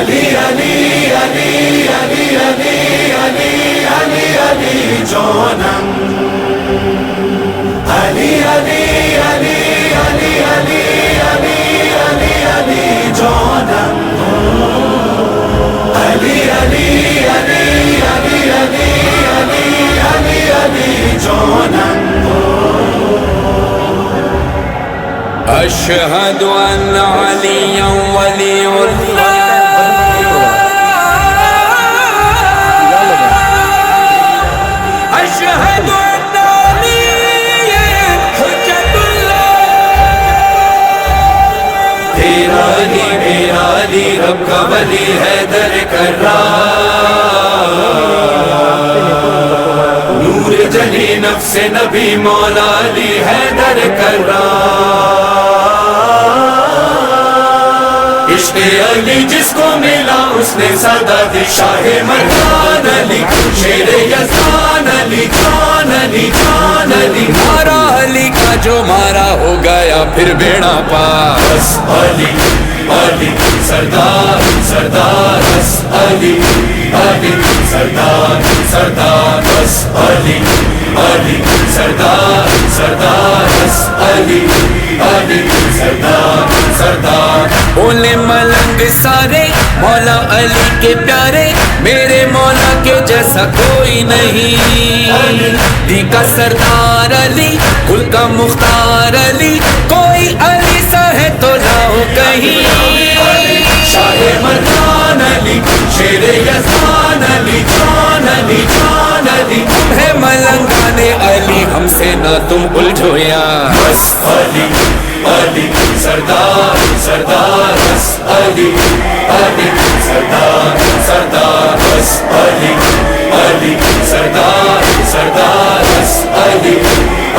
علی علی علی علی علی علی علی علی جانم علی علی علی علی علی علی علی علی جانم علی علی علی علی علی علی علی علی جانم اشهد ان عليا ولي الله اشهد ان عليا حجة الله تیرا علی میرا علی رب کا ولی حیدر کرار نور جلی نفس نبی مولا علی حیدر کرار عشق علی جس کو ملا اس نے صدا دی شاہ مردان علی شیر یزدان علی جان علی جان علی مارا علی کا جو مارا ہو گیا پھر بیڑا پار بس علی علی سردار سردار بس علی علی سردار سردار بس علی علی سردار سردار بس علی علی سردار سردار بولے ملنگ سارے مولا علی کے پیارے میرے مولا کے جیسا کوئی نہیں دی کا سردار علی کل کا مختار علی کوئی علی سا ہے تو لاؤ کہیں شاہ مردان علی شیر یزدان علی جان علی جان علی ہے ملنگان علی ہم سے نہ تم الجھو یار بس علی علی سردار سردار بس علی علی سردار سردار بس علی علی سردار سردار بس علی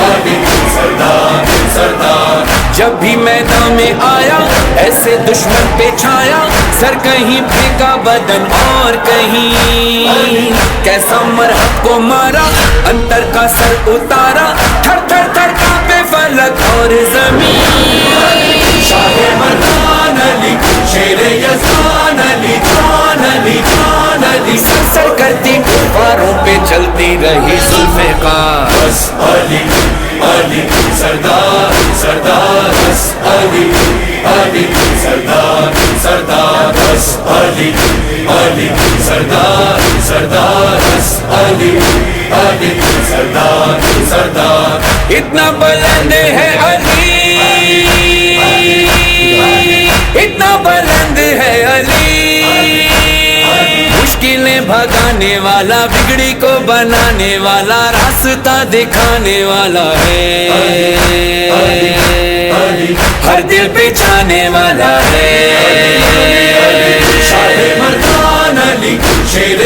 علی سردار سردار جب بھی میدان میں آیا ایسے دشمن پہ چھایا سر کہیں پھینکا بدن اور کہیں کیسا مرحب کو مارا اندر کا سر اتارا تھر تھر تھر کانپے فلک اور زمین شاہ مردان علی شیر یزدان علی جان علی جان علی سر سر کرتی کفاروں پہ چلتی رہی ذوالفقار بس علی علی سردار سردار بس علی علی سردار سردار بس علی علی سردار سردار بس علی علی سردار سردار اتنا بلند ہے علی اتنا بلند ہے علی مشکلیں بھگانے والا بگڑی کو بنانے والا راستہ دکھانے والا ہے ہر دل پہ چھانے والا ہے شاہ مردان علی شیر